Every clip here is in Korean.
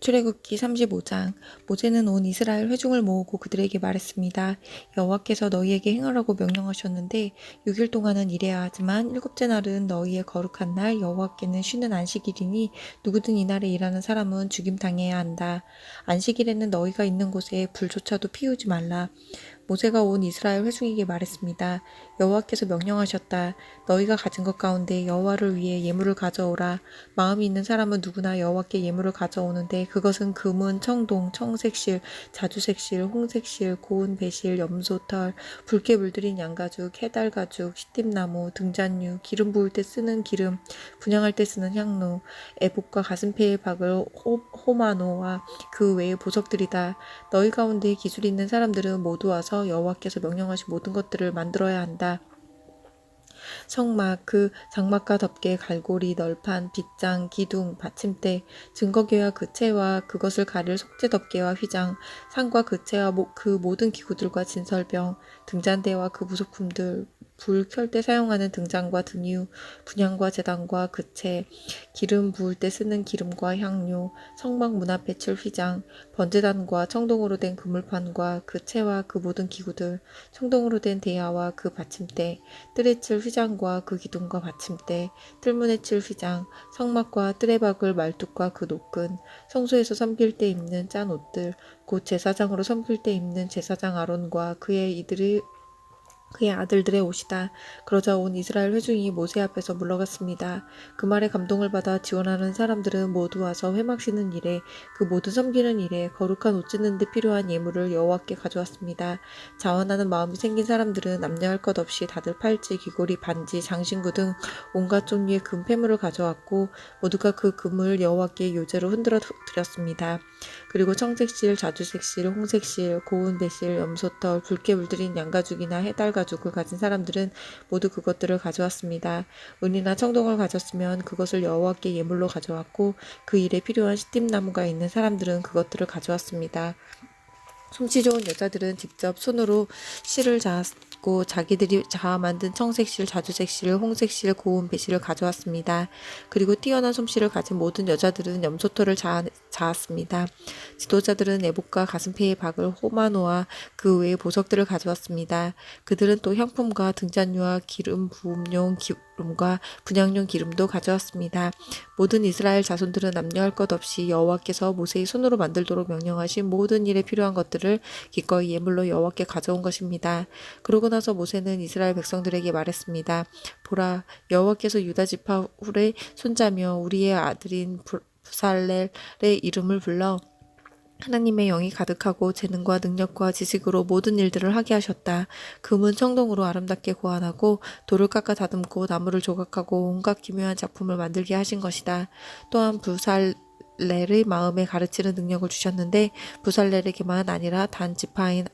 출애굽기 35장. 모세는 온 이스라엘 회중을 모으고 그들에게 말했습니다. 여호와께서 너희에게 행하라고 명령하셨는데 6일 동안은 일해야 하지만 일곱째 날은 너희의 거룩한 날, 여호와께는 쉬는 안식일이니 누구든 이날에 일하는 사람은 죽임당해야 한다. 안식일에는 너희가 있는 곳에 불조차도 피우지 말라. 모세가 온 이스라엘 회중에게 말했습니다. 여호와께서 명령하셨다. 너희가 가진 것 가운데 여호와를 위해 예물을 가져오라. 마음이 있는 사람은 누구나 여호와께 예물을 가져오는데 그것은 금은 청동, 청색실, 자주색실, 홍색실, 고운 배실, 염소털, 붉게 물들인 양가죽, 해달가죽, 시띠나무, 등잔류, 기름 부을 때 쓰는 기름, 분향할 때 쓰는 향로, 애복과 가슴페의 박을 호마노와 그 외의 보석들이다. 너희 가운데 기술이 있는 사람들은 모두 와서 여호와께서 명령하신 모든 것들을 만들어야 한다. 성막, 그 장막과 덮개, 갈고리, 널판, 빗장, 기둥, 받침대, 증거궤와 그 채와 그것을 가릴 속죄 덮개와 휘장, 상과 그 채와 그 모든 기구들과 진설병, 등잔대와 그 부속품들, 불 켤 때 사용하는 등잔과 등유, 분향과 제단과 그 채, 기름 부을 때 쓰는 기름과 향료, 성막 문 앞에 칠 휘장, 번제단과 청동으로 된 그물판과 그 채와 그 모든 기구들, 청동으로 된 대야와 그 받침대, 뜰에 칠 휘장과 그 기둥과 받침대, 뜰문에 칠 휘장, 성막과 뜰에 박을 말뚝과 그 노끈, 성소에서 섬길 때 입는 짠 옷들, 곧 제사장으로 섬길 때 입는 제사장 아론과 그의 아들들의 옷이다. 그러자 온 이스라엘 회중이 모세 앞에서 물러갔습니다. 그 말에 감동을 받아 지원하는 사람들은 모두 와서 회막 쉬는 일에 그 모든 섬기는 일에 거룩한 옷 찢는 데 필요한 예물을 여호와께 가져왔습니다. 자원하는 마음이 생긴 사람들은 남녀할 것 없이 다들 팔찌, 귀고리, 반지, 장신구 등 온갖 종류의 금폐물을 가져왔고 모두가 그 금을 여호와께 요제로 흔들어 드렸습니다. 그리고 청색실, 자주색실, 홍색실, 고운 배실, 염소털, 붉게 물들인 양가죽이나 해달가죽을 가진 사람들은 모두 그것들을 가져왔습니다. 은이나 청동을 가졌으면 그것을 여호와께 예물로 가져왔고 그 일에 필요한 시띠나무가 있는 사람들은 그것들을 가져왔습니다. 솜씨 좋은 여자들은 직접 손으로 실을 자았고 자기들이 자아 만든 청색실, 자주색실, 홍색실, 고운 배실을 가져왔습니다. 그리고 뛰어난 솜씨를 가진 모든 여자들은 염소털을 자았습니다. 지도자들은 애복과 가슴페의 박을 호마노와 그 외의 보석들을 가져왔습니다. 그들은 또 향품과 등잔류와 기름 부음용 기름과 분향용 기름도 가져왔습니다. 모든 이스라엘 자손들은 남녀할 것 없이 여호와께서 모세의 손으로 만들도록 명령하신 모든 일에 필요한 것들을 기꺼이 예물로 여호와께 가져온 것입니다. 그러고 나서 모세는 이스라엘 백성들에게 말했습니다. 보라, 여호와께서 유다 지파 훌의 손자며 우리의 아들인 부살렐의 이름을 불러 하나님의 영이 가득하고 재능과 능력과 지식으로 모든 일들을 하게 하셨다. 금은 청동으로 아름답게 고안하고 돌을 깎아 다듬고 나무를 조각하고 온갖 기묘한 작품을 만들게 하신 것이다. 또한 부살렐의 마음에 가르치는 능력을 주셨는데 부살렐에게만 아니라 단 지파인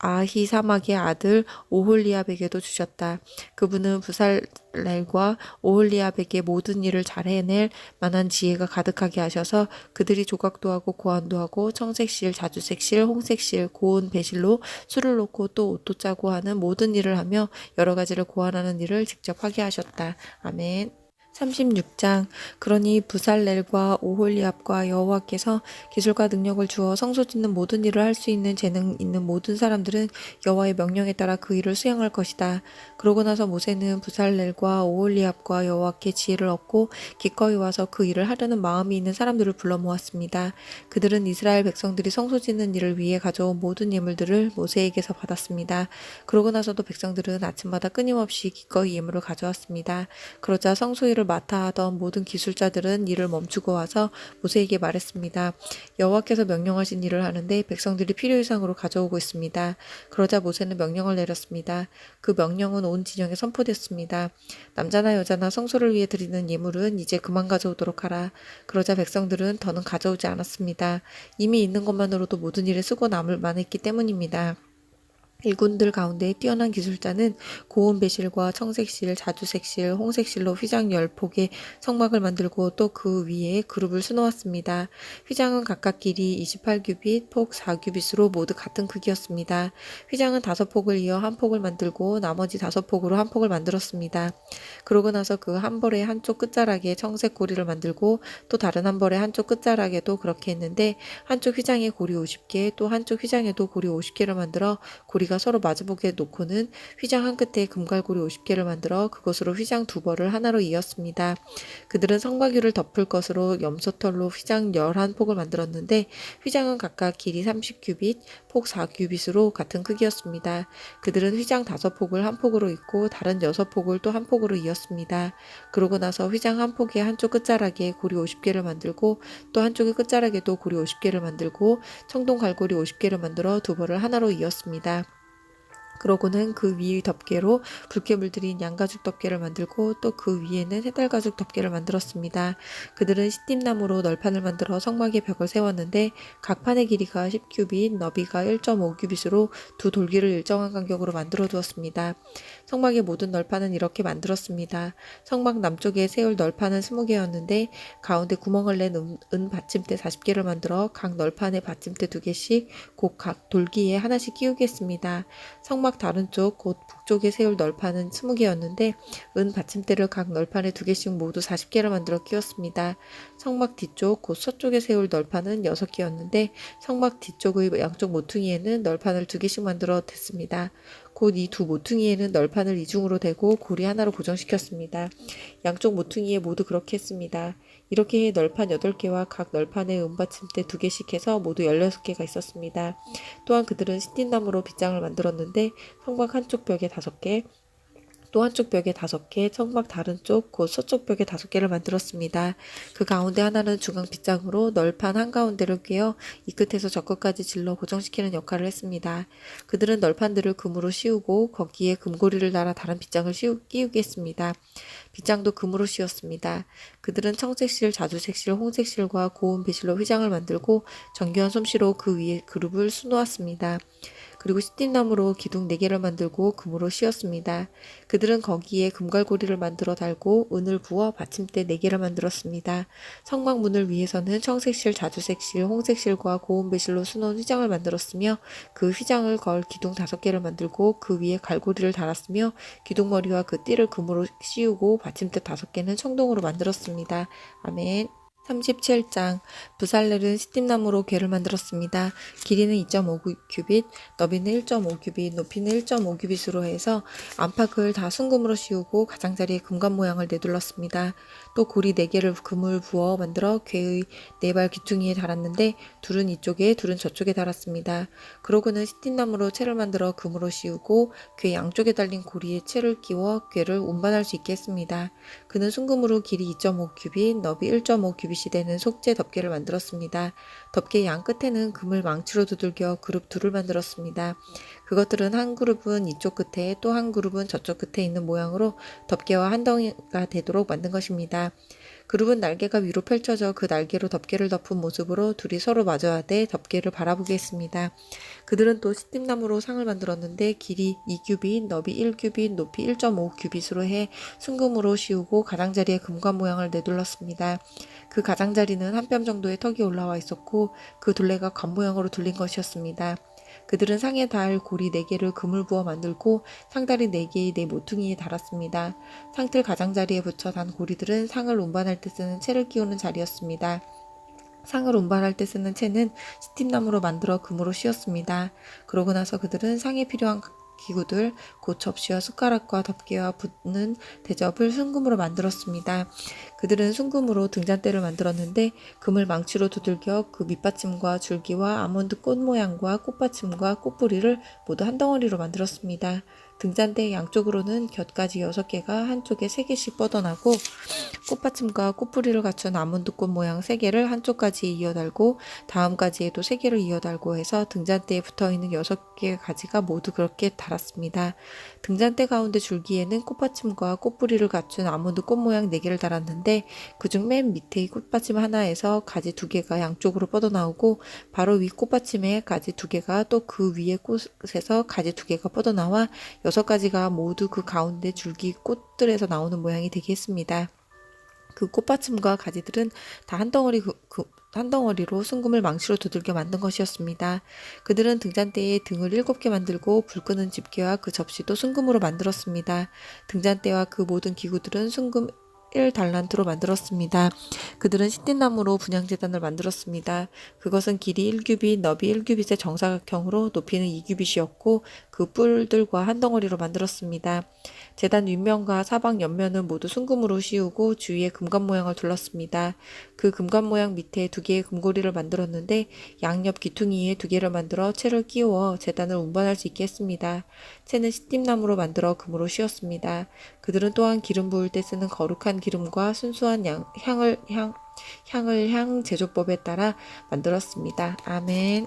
아히사막의 아들 오홀리압에게도 주셨다. 그분은 부살렐과 오홀리압에게 모든 일을 잘 해낼 만한 지혜가 가득하게 하셔서 그들이 조각도 하고 고안도 하고 청색실, 자주색실, 홍색실, 고운 배실로 술을 놓고 또 옷도 짜고 하는 모든 일을 하며 여러 가지를 고안하는 일을 직접 하게 하셨다. 아멘. 36장. 그러니 부살렐과 오홀리압과 여호와께서 기술과 능력을 주어 성소 짓는 모든 일을 할 수 있는 재능 있는 모든 사람들은 여호와의 명령에 따라 그 일을 수행할 것이다. 그러고 나서 모세는 부살렐과 오홀리압과 여호와께 지혜를 얻고 기꺼이 와서 그 일을 하려는 마음이 있는 사람들을 불러 모았습니다. 그들은 이스라엘 백성들이 성소 짓는 일을 위해 가져온 모든 예물들을 모세에게서 받았습니다. 그러고 나서도 백성들은 아침마다 끊임없이 기꺼이 예물을 가져왔습니다. 그러자 성소 일을 맡아 하던 모든 기술자들은 일을 멈추고 와서 모세에게 말했습니다. 여호와께서 명령하신 일을 하는데 백성들이 필요 이상으로 가져오고 있습니다. 그러자 모세는 명령을 내렸습니다. 그 명령은 온 진영에 선포됐습니다. 남자나 여자나 성소를 위해 드리는 예물은 이제 그만 가져오도록 하라. 그러자 백성들은 더는 가져오지 않았습니다. 이미 있는 것만으로도 모든 일에 쓰고 남을 만했기 때문입니다. 일꾼들 가운데 뛰어난 기술자는 고운 배실과 청색실, 자주색실, 홍색실로 휘장 10폭의 성막을 만들고 또 그 위에 그룹을 수놓았습니다. 휘장은 각각 길이 28규빗, 폭 4규빗으로 모두 같은 크기였습니다. 휘장은 5폭을 이어 한 폭을 만들고 나머지 5폭으로 한 폭을 만들었습니다. 그러고 나서 그 한 벌의 한쪽 끝자락에 청색 고리를 만들고 또 다른 한 벌의 한쪽 끝자락에도 그렇게 했는데 한쪽 휘장에 고리 50개, 또 한쪽 휘장에도 고리 50개를 만들어 고리가 서로 마주보게 놓고는 휘장 한 끝에 금갈고리 50개를 만들어 그것으로 휘장 2벌을 하나로 이었습니다. 그들은 성막유를 덮을 것으로 염소털로 휘장 11폭을 만들었는데 휘장은 각각 길이 30규빗, 폭 4규빗으로 같은 크기였습니다. 그들은 휘장 5폭을 한 폭으로 잇고 다른 6폭을 또 한 폭으로 이었습니다. 그러고 나서 휘장 한 폭의 한쪽 끝자락에 고리 50개를 만들고 또 한쪽의 끝자락에도 고리 50개를 만들고 청동 갈고리 50개를 만들어 2벌을 하나로 이었습니다. 그러고는 그 위 덮개로 붉게 물들인 양가죽 덮개를 만들고 또 그 위에는 해달가죽 덮개를 만들었습니다. 그들은 시띠나무로 널판을 만들어 성막의 벽을 세웠는데 각 판의 길이가 10규빗, 너비가 1.5규빗으로 두 돌기를 일정한 간격으로 만들어 두었습니다. 성막의 모든 널판은 이렇게 만들었습니다. 성막 남쪽에 세울 널판은 20개였는데 가운데 구멍을 낸 은 받침대 40개를 만들어 각 널판에 받침대 2개씩 곧 각 돌기에 하나씩 끼우게 했습니다. 성막 다른 쪽, 곧 북쪽에 세울 널판은 20개였는데 은 받침대를 각 널판에 2개씩 모두 40개를 만들어 끼웠습니다. 성막 뒤쪽, 곧 서쪽에 세울 널판은 6개였는데 성막 뒤쪽의 양쪽 모퉁이에는 널판을 2개씩 만들어 댔습니다. 곧 이 두 모퉁이에는 널판을 이중으로 대고 고리 하나로 고정시켰습니다. 양쪽 모퉁이에 모두 그렇게 했습니다. 이렇게 해 널판 8개와 각 널판에 은받침대 2개씩 해서 모두 16개가 있었습니다. 또한 그들은 시띠나무로 빗장을 만들었는데 성막 한쪽 벽에 5개, 또 한쪽 벽에 5개, 성막 다른 쪽, 곧 서쪽 벽에 5개를 만들었습니다. 그 가운데 하나는 중앙 빗장으로 널판 한가운데를 꿰어 이 끝에서 저 끝까지 질러 고정시키는 역할을 했습니다. 그들은 널판들을 금으로 씌우고 거기에 금고리를 달아 다른 빗장을 끼우게 했습니다. 빗장도 금으로 씌웠습니다. 그들은 청색실, 자주색실, 홍색실과 고운 배실로 휘장을 만들고 정교한 솜씨로 그 위에 그룹을 수놓았습니다. 그리고 시띠나무로 기둥 4개를 만들고 금으로 씌웠습니다. 그들은 거기에 금갈고리를 만들어 달고 은을 부어 받침대 4개를 만들었습니다. 성막문을 위해서는 청색실, 자주색실, 홍색실과 고운 배실로 수놓은 휘장을 만들었으며 그 휘장을 걸 기둥 5개를 만들고 그 위에 갈고리를 달았으며 기둥머리와 그 띠를 금으로 씌우고 받침대 5개는 청동으로 만들었습니다. 아멘. 37장 부살렐은 시띠나무로 궤를 만들었습니다. 길이는 2.5규빗, 너비는 1.5규빗, 높이는 1.5규빗으로 해서 안팎을 다 순금으로 씌우고 가장자리에 금관 모양을 내둘렀습니다. 또 고리 4개를 금을 부어 만들어 궤의 4발 귀퉁이에 달았는데 둘은 이쪽에 둘은 저쪽에 달았습니다. 그러고는 시띠나무로 채를 만들어 금으로 씌우고 궤 양쪽에 달린 고리에 채를 끼워 궤를 운반할 수 있게 했습니다. 그는 순금으로 길이 2.5규빗, 너비 1.5규빗 이 되는 속재 덮개를 만들었습니다. 덮개 양 끝에는 금을 망치로 두들겨 그룹 둘을 만들었습니다. 그것들은 한 그룹은 이쪽 끝에 또 한 그룹은 저쪽 끝에 있는 모양으로 덮개와 한 덩이가 되도록 만든 것입니다. 그룹은 날개가 위로 펼쳐져 그 날개로 덮개를 덮은 모습으로 둘이 서로 마주하되 덮개를 바라보게 했습니다. 그들은 또 시띠나무로 상을 만들었는데 길이 2규빗, 너비 1규빗, 높이 1.5규빗으로 해 순금으로 씌우고 가장자리에 금관 모양을 내둘렀습니다. 그 가장자리는 한 뼘 정도의 턱이 올라와 있었고 그 둘레가 관 모양으로 둘린 것이었습니다. 그들은 상에 달 고리 4개를 금을 부어 만들고 상다리 4개의 네 모퉁이에 달았습니다. 상틀 가장자리에 붙여 단 고리들은 상을 운반할 때 쓰는 채를 끼우는 자리였습니다. 상을 운반할 때 쓰는 채는 시팀나무로 만들어 금으로 씌웠습니다. 그러고 나서 그들은 상에 필요한 기구들, 곧 접시와 숟가락과 덮개와 붓는 대접을 순금으로 만들었습니다. 그들은 순금으로 등잔대를 만들었는데 금을 망치로 두들겨 그 밑받침과 줄기와 아몬드 꽃 모양과 꽃받침과 꽃뿌리를 모두 한 덩어리로 만들었습니다. 등잔대 양쪽으로는 곁가지 6개가 한쪽에 3개씩 뻗어나고 꽃받침과 꽃뿌리를 갖춘 아몬드꽃 모양 3개를 한쪽 가지에 이어달고 다음 가지에도 3개를 이어달고 해서 등잔대에 붙어있는 6개의 가지가 모두 그렇게 달았습니다. 등잔대 가운데 줄기에는 꽃받침과 꽃뿌리를 갖춘 아몬드꽃 모양 4개를 달았는데 그중 맨 밑에 꽃받침 하나에서 가지 2개가 양쪽으로 뻗어나오고 바로 위 꽃받침에 가지 2개가 또 그 위에 꽃에서 가지 2개가 뻗어나와 6가지가 모두 그 가운데 줄기 꽃들에서 나오는 모양이 되게 했습니다. 그 꽃받침과 가지들은 다 한 덩어리로 순금을 망치로 두들겨 만든 것이었습니다. 그들은 등잔대에 등을 7개 만들고 불 끄는 집게와 그 접시도 순금으로 만들었습니다. 등잔대와 그 모든 기구들은 순금 1달란트로 만들었습니다. 그들은 신빛나무로 분향재단을 만들었습니다. 그것은 길이 1규빗, 너비 1규빗의 정사각형으로 높이는 2규빗이었고 그 뿔들과 한 덩어리로 만들었습니다. 재단 윗면과 사방 옆면은 모두 순금으로 씌우고 주위에 금관 모양을 둘렀습니다. 그 금관 모양 밑에 2개의 금고리를 만들었는데 양옆 귀퉁이에 2개를 만들어 채를 끼워 재단을 운반할 수 있게 했습니다. 채는 신빛나무로 만들어 금으로 씌웠습니다. 그들은 또한 기름 부을 때 쓰는 거룩한 기름과 순수한 향을 향 제조법에 따라 만들었습니다. 아멘.